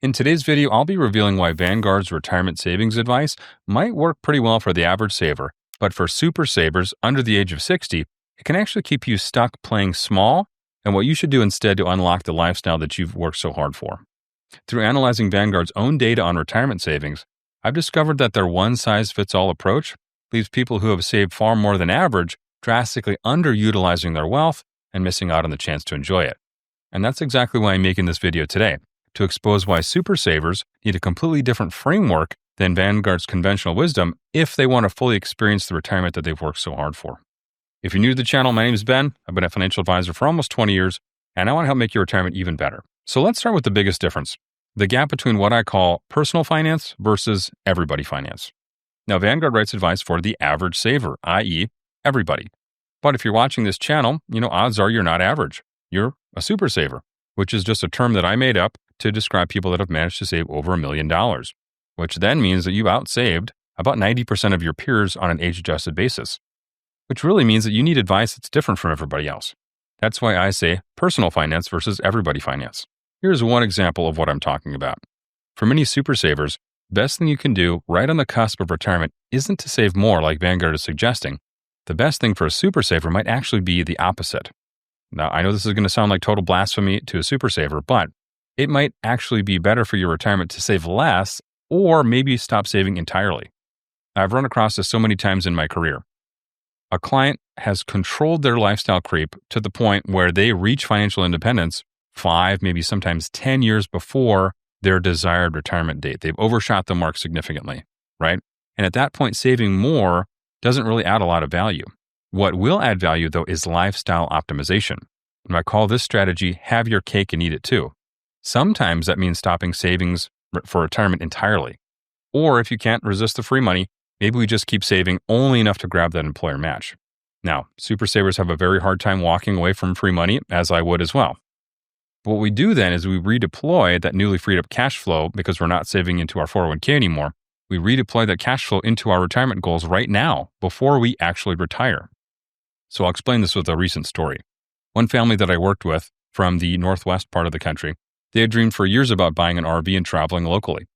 In today's video, I'll be revealing why Vanguard's retirement savings advice might work pretty well for the average saver, but for super savers under the age of 60, it can actually keep you stuck playing small and what you should do instead to unlock the lifestyle that you've worked so hard for. Through analyzing Vanguard's own data on retirement savings, I've discovered that their one-size-fits-all approach leaves people who have saved far more than average drastically underutilizing their wealth and missing out on the chance to enjoy it. And that's exactly why I'm making this video today, to expose why super savers need a completely different framework than Vanguard's conventional wisdom if they want to fully experience the retirement that they've worked so hard for. If you're new to the channel, my name is Ben. I've been a financial advisor for almost 20 years, and I want to help make your retirement even better. So let's start with the biggest difference, the gap between what I call personal finance versus everybody finance. Now, Vanguard writes advice for the average saver, i.e., everybody. But if you're watching this channel, odds are you're not average. You're a super saver, which is just a term that I made up to describe people that have managed to save over $1 million, which then means that you've outsaved about 90% of your peers on an age-adjusted basis, which really means that you need advice that's different from everybody else. That's why I say personal finance versus everybody finance. Here's one example of what I'm talking about. For many super savers, the best thing you can do right on the cusp of retirement isn't to save more like Vanguard is suggesting. The best thing for a super saver might actually be the opposite. Now, I know this is going to sound like total blasphemy to a super saver, but it might actually be better for your retirement to save less or maybe stop saving entirely. I've run across this so many times in my career. A client has controlled their lifestyle creep to the point where they reach financial independence 5, maybe sometimes 10 years before their desired retirement date. They've overshot the mark significantly, right? And at that point, saving more doesn't really add a lot of value. What will add value, though, is lifestyle optimization. And I call this strategy have your cake and eat it too. Sometimes that means stopping savings for retirement entirely. Or if you can't resist the free money, maybe we just keep saving only enough to grab that employer match. Now, super savers have a very hard time walking away from free money, as I would as well. But what we do then is we redeploy that newly freed up cash flow because we're not saving into our 401k anymore. We redeploy that cash flow into our retirement goals right now before we actually retire. So I'll explain this with a recent story. One family that I worked with from the northwest part of the country, they had dreamed for years about buying an RV and traveling locally.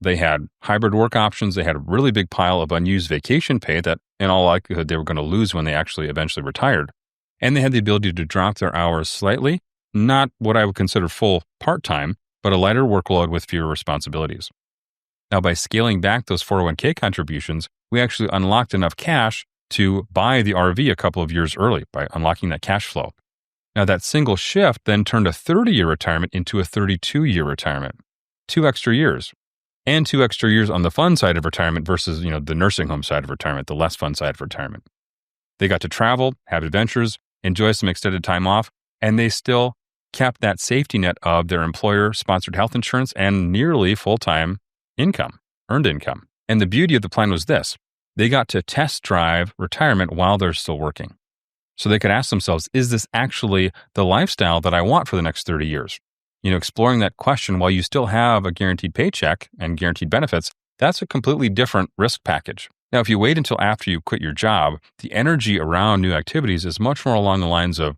They had hybrid work options. They had a really big pile of unused vacation pay that in all likelihood they were going to lose when they actually eventually retired. And they had the ability to drop their hours slightly, not what I would consider full part-time, but a lighter workload with fewer responsibilities. Now, by scaling back those 401k contributions, we actually unlocked enough cash to buy the RV a couple of years early by unlocking that cash flow. Now, that single shift then turned a 30-year retirement into a 32-year retirement, 2 extra years, and 2 extra years on the fun side of retirement versus, the nursing home side of retirement, the less fun side of retirement. They got to travel, have adventures, enjoy some extended time off, and they still kept that safety net of their employer-sponsored health insurance and nearly full-time income, earned income. And the beauty of the plan was this. They got to test drive retirement while they're still working. So they could ask themselves, is this actually the lifestyle that I want for the next 30 years? Exploring that question while you still have a guaranteed paycheck and guaranteed benefits, that's a completely different risk package. Now, if you wait until after you quit your job, the energy around new activities is much more along the lines of,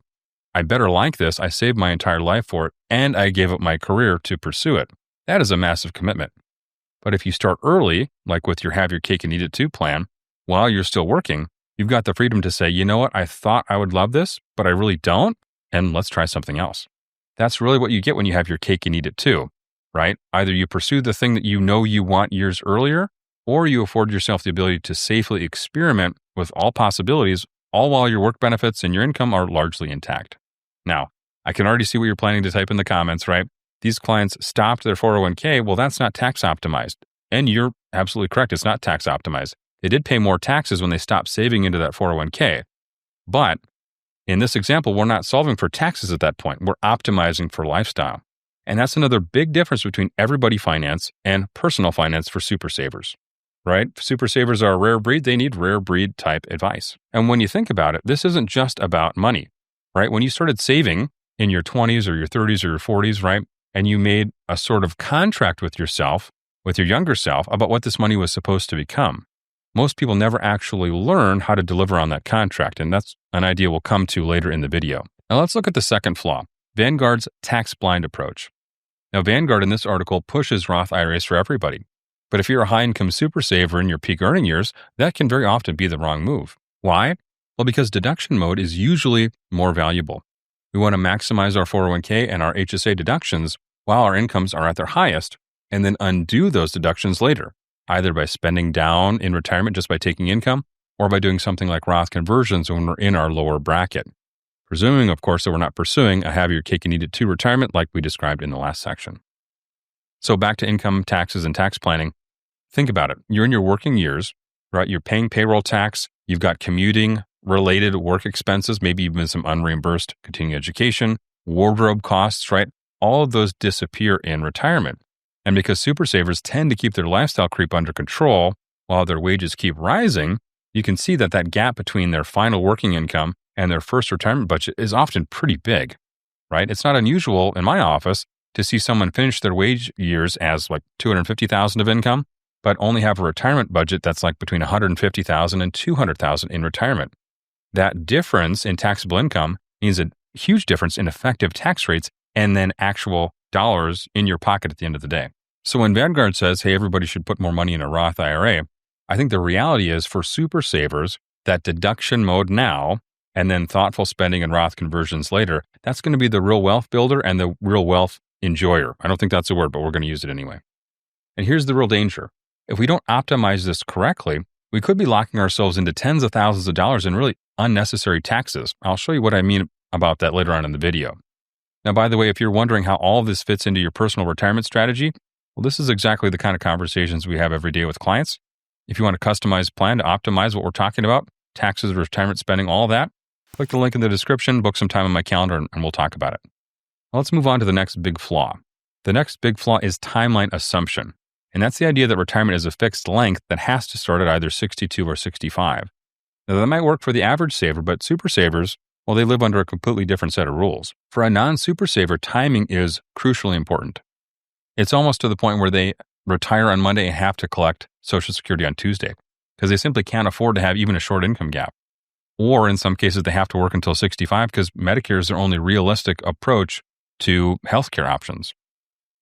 I better like this, I saved my entire life for it, and I gave up my career to pursue it. That is a massive commitment. But if you start early, like with your Have Your Cake and Eat It Too plan, while you're still working, you've got the freedom to say, you know what, I thought I would love this, but I really don't, and let's try something else. That's really what you get when you have your cake and eat it too, right? Either you pursue the thing that you know you want years earlier, or you afford yourself the ability to safely experiment with all possibilities, all while your work benefits and your income are largely intact. Now, I can already see what you're planning to type in the comments, right? These clients stopped their 401k. Well, that's not tax optimized. And you're absolutely correct. It's not tax optimized. They did pay more taxes when they stopped saving into that 401k. But in this example, we're not solving for taxes at that point. We're optimizing for lifestyle. And that's another big difference between everybody finance and personal finance for super savers, right? Super savers are a rare breed. They need rare breed type advice. And when you think about it, this isn't just about money, right? When you started saving in your 20s or your 30s or your 40s, right? And you made a sort of contract with yourself, with your younger self, about what this money was supposed to become. Most people never actually learn how to deliver on that contract, and that's an idea we'll come to later in the video. Now let's look at the second flaw, Vanguard's tax blind approach. Now, Vanguard in this article pushes Roth IRAs for everybody. But if you're a high income super saver in your peak earning years, that can very often be the wrong move. Why? Well, because deduction mode is usually more valuable. We want to maximize our 401k and our HSA deductions while our incomes are at their highest, and then undo those deductions later, either by spending down in retirement just by taking income, or by doing something like Roth conversions when we're in our lower bracket. Presuming, of course, that we're not pursuing a have your cake and eat it too retirement like we described in the last section. So back to income taxes and tax planning. Think about it. You're in your working years, right? You're paying payroll tax. You've got commuting related work expenses, maybe even some unreimbursed continuing education, wardrobe costs, right? All of those disappear in retirement. And because super savers tend to keep their lifestyle creep under control while their wages keep rising, you can see that that gap between their final working income and their first retirement budget is often pretty big, right? It's not unusual in my office to see someone finish their wage years as like $250,000 of income, but only have a retirement budget that's like between $150,000 and $200,000 in retirement. That difference in taxable income means a huge difference in effective tax rates and then actual dollars in your pocket at the end of the day. So when Vanguard says, hey, everybody should put more money in a Roth IRA, I think the reality is for super savers, that deduction mode now and then thoughtful spending and Roth conversions later, that's going to be the real wealth builder and the real wealth enjoyer. I don't think that's a word, but we're going to use it anyway. And here's the real danger. If we don't optimize this correctly, we could be locking ourselves into tens of thousands of dollars in really unnecessary taxes. I'll show you what I mean about that later on in the video. Now, by the way, if you're wondering how all of this fits into your personal retirement strategy, well, this is exactly the kind of conversations we have every day with clients. If you want a customized plan to optimize what we're talking about, taxes, retirement spending, all that, click the link in the description, book some time on my calendar, and we'll talk about it. Now, let's move on to the next big flaw. The next big flaw is timeline assumption. And that's the idea that retirement is a fixed length that has to start at either 62 or 65. Now, that might work for the average saver, but super savers, well, they live under a completely different set of rules. For a non-super saver, timing is crucially important. It's almost to the point where they retire on Monday and have to collect Social Security on Tuesday because they simply can't afford to have even a short income gap. Or in some cases, they have to work until 65 because Medicare is their only realistic approach to healthcare options.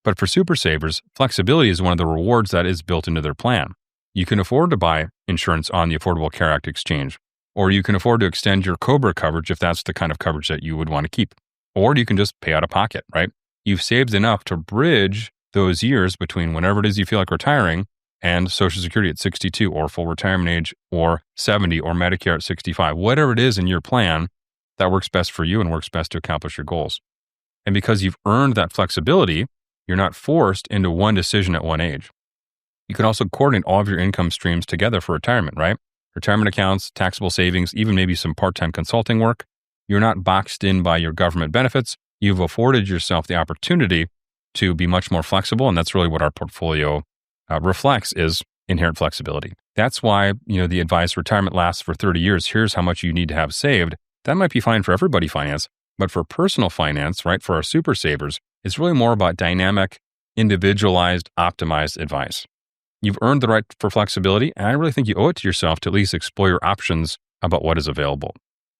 But for super savers, flexibility is one of the rewards that is built into their plan. You can afford to buy insurance on the Affordable Care Act exchange, or you can afford to extend your COBRA coverage if that's the kind of coverage that you would want to keep. Or you can just pay out of pocket, right? You've saved enough to bridge those years between whenever it is you feel like retiring and Social Security at 62 or full retirement age or 70 or Medicare at 65, whatever it is in your plan that works best for you and works best to accomplish your goals. And because you've earned that flexibility, you're not forced into one decision at one age. You can also coordinate all of your income streams together for retirement, right? Retirement accounts, taxable savings, even maybe some part-time consulting work. You're not boxed in by your government benefits. You've afforded yourself the opportunity to be much more flexible, and that's really what our portfolio reflects is inherent flexibility. That's why, the advice retirement lasts for 30 years. Here's how much you need to have saved. That might be fine for everybody finance, but for personal finance, right, for our super savers, it's really more about dynamic, individualized, optimized advice. You've earned the right for flexibility, and I really think you owe it to yourself to at least explore your options about what is available,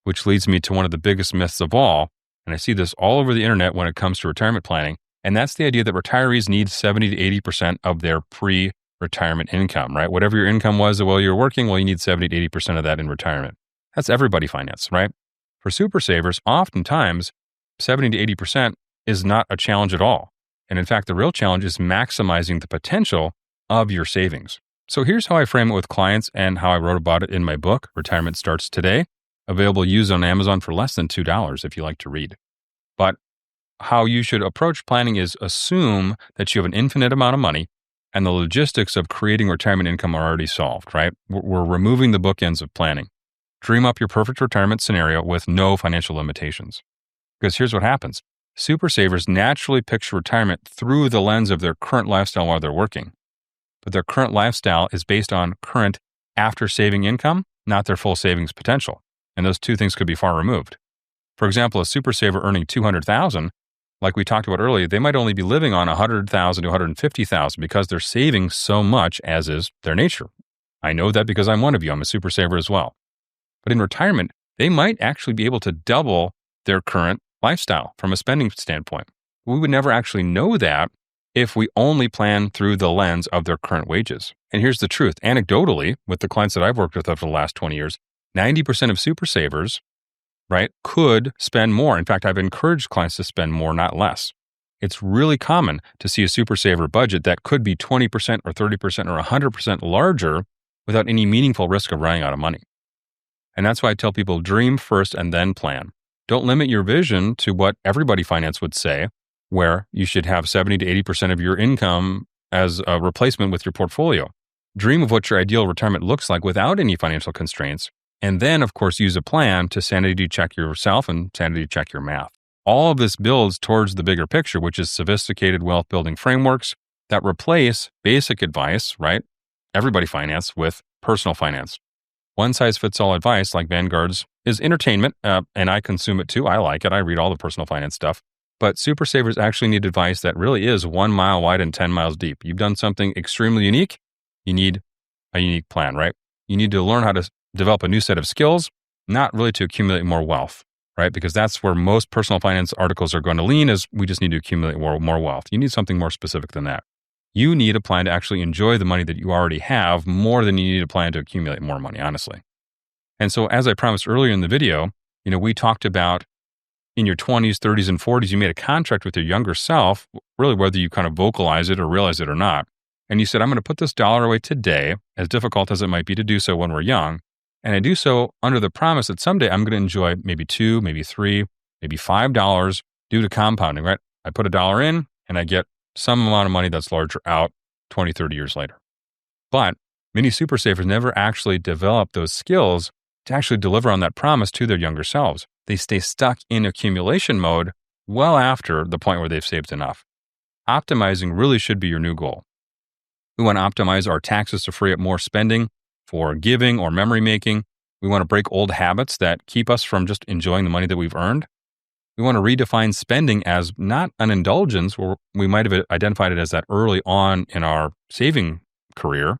which leads me to one of the biggest myths of all, and I see this all over the internet when it comes to retirement planning, and that's the idea that retirees need 70 to 80% of their pre-retirement income, right? Whatever your income was while you were working, well, you need 70 to 80% of that in retirement. That's everybody finance, right? For super savers, oftentimes 70 to 80% is not a challenge at all. And in fact, the real challenge is maximizing the potential of your savings. So here's how I frame it with clients and how I wrote about it in my book, Retirement Starts Today, available used on Amazon for less than $2 if you like to read. But how you should approach planning is assume that you have an infinite amount of money and the logistics of creating retirement income are already solved, right? We're removing the bookends of planning. Dream up your perfect retirement scenario with no financial limitations. Because here's what happens. Super savers naturally picture retirement through the lens of their current lifestyle while they're working. But their current lifestyle is based on current after-saving income, not their full savings potential. And those two things could be far removed. For example, a super saver earning $200,000, like we talked about earlier, they might only be living on $100,000 to $150,000 because they're saving so much as is their nature. I know that because I'm one of you. I'm a super saver as well. But in retirement, they might actually be able to double their current lifestyle from a spending standpoint. We would never actually know that if we only plan through the lens of their current wages. And here's the truth. Anecdotally, with the clients that I've worked with over the last 20 years, 90% of super savers, right, could spend more. In fact, I've encouraged clients to spend more, not less. It's really common to see a super saver budget that could be 20% or 30% or 100% larger without any meaningful risk of running out of money. And that's why I tell people dream first and then plan. Don't limit your vision to what everybody finance would say, where you should have 70 to 80% of your income as a replacement with your portfolio. Dream of what your ideal retirement looks like without any financial constraints. And then, of course, use a plan to sanity check yourself and sanity check your math. All of this builds towards the bigger picture, which is sophisticated wealth building frameworks that replace basic advice, right? Everybody finance with personal finance. One size fits all advice like Vanguard's is entertainment, and I consume it too. I like it. I read all the personal finance stuff. But super savers actually need advice that really is 1 mile wide and 10 miles deep. You've done something extremely unique. You need a unique plan, right? You need to learn how to develop a new set of skills, not really to accumulate more wealth, right? Because that's where most personal finance articles are going to lean, is we just need to accumulate more wealth. You need something more specific than that. You need a plan to actually enjoy the money that you already have more than you need a plan to accumulate more money, honestly. And so as I promised earlier in the video, we talked about in your 20s, 30s, and 40s, you made a contract with your younger self, really whether you kind of vocalize it or realize it or not. And you said, I'm going to put this dollar away today, as difficult as it might be to do so when we're young. And I do so under the promise that someday I'm going to enjoy maybe $2, maybe $3, maybe $5 due to compounding, right? I put $1 in and I get some amount of money that's larger out 20, 30 years later. But many super savers never actually develop those skills to actually deliver on that promise to their younger selves. They stay stuck in accumulation mode well after the point where they've saved enough. Optimizing really should be your new goal. We want to optimize our taxes to free up more spending for giving or memory making. We want to break old habits that keep us from just enjoying the money that we've earned. We want to redefine spending as not an indulgence, where we might have identified it as that early on in our saving career,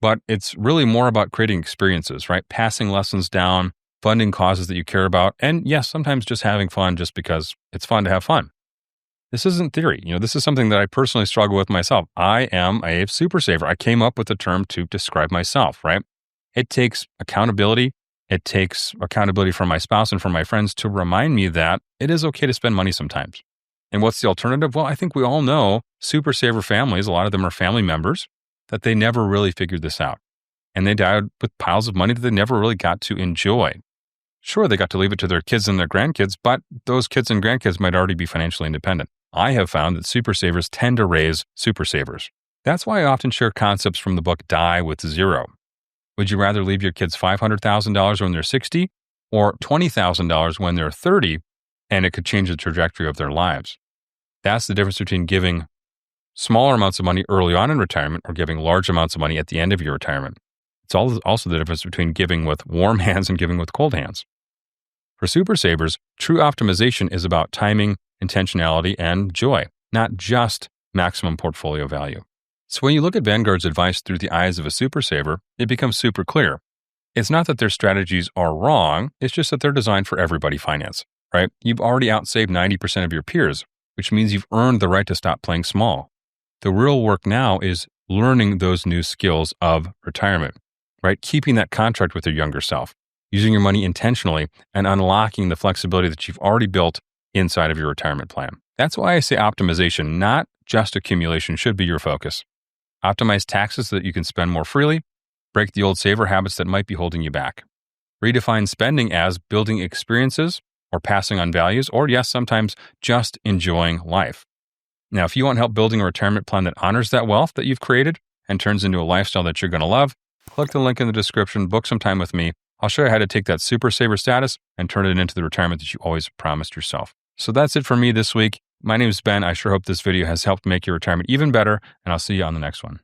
but it's really more about creating experiences, right? Passing lessons down, funding causes that you care about, and yes, sometimes just having fun just because it's fun to have fun. This isn't theory. This is something that I personally struggle with myself. I am a super saver. I came up with the term to describe myself, right? It takes accountability. It takes accountability from my spouse and from my friends to remind me that it is okay to spend money sometimes. And what's the alternative? Well, I think we all know super saver families, a lot of them are family members, that they never really figured this out. And they died with piles of money that they never really got to enjoy. Sure, they got to leave it to their kids and their grandkids, but those kids and grandkids might already be financially independent. I have found that super savers tend to raise super savers. That's why I often share concepts from the book Die with Zero. Would you rather leave your kids $500,000 when they're 60 or $20,000 when they're 30, and it could change the trajectory of their lives? That's the difference between giving smaller amounts of money early on in retirement or giving large amounts of money at the end of your retirement. It's also the difference between giving with warm hands and giving with cold hands. For super savers, true optimization is about timing, intentionality, and joy, not just maximum portfolio value. So when you look at Vanguard's advice through the eyes of a super saver, it becomes super clear. It's not that their strategies are wrong, it's just that they're designed for everybody finance, right? You've already outsaved 90% of your peers, which means you've earned the right to stop playing small. The real work now is learning those new skills of retirement, right? Keeping that contract with your younger self, using your money intentionally, and unlocking the flexibility that you've already built inside of your retirement plan. That's why I say optimization, not just accumulation, should be your focus. Optimize taxes so that you can spend more freely. Break the old saver habits that might be holding you back. Redefine spending as building experiences or passing on values, or yes, sometimes just enjoying life. Now, if you want help building a retirement plan that honors that wealth that you've created and turns into a lifestyle that you're going to love, click the link in the description, book some time with me. I'll show you how to take that super saver status and turn it into the retirement that you always promised yourself. So that's it for me this week. My name is Ben. I sure hope this video has helped make your retirement even better, and I'll see you on the next one.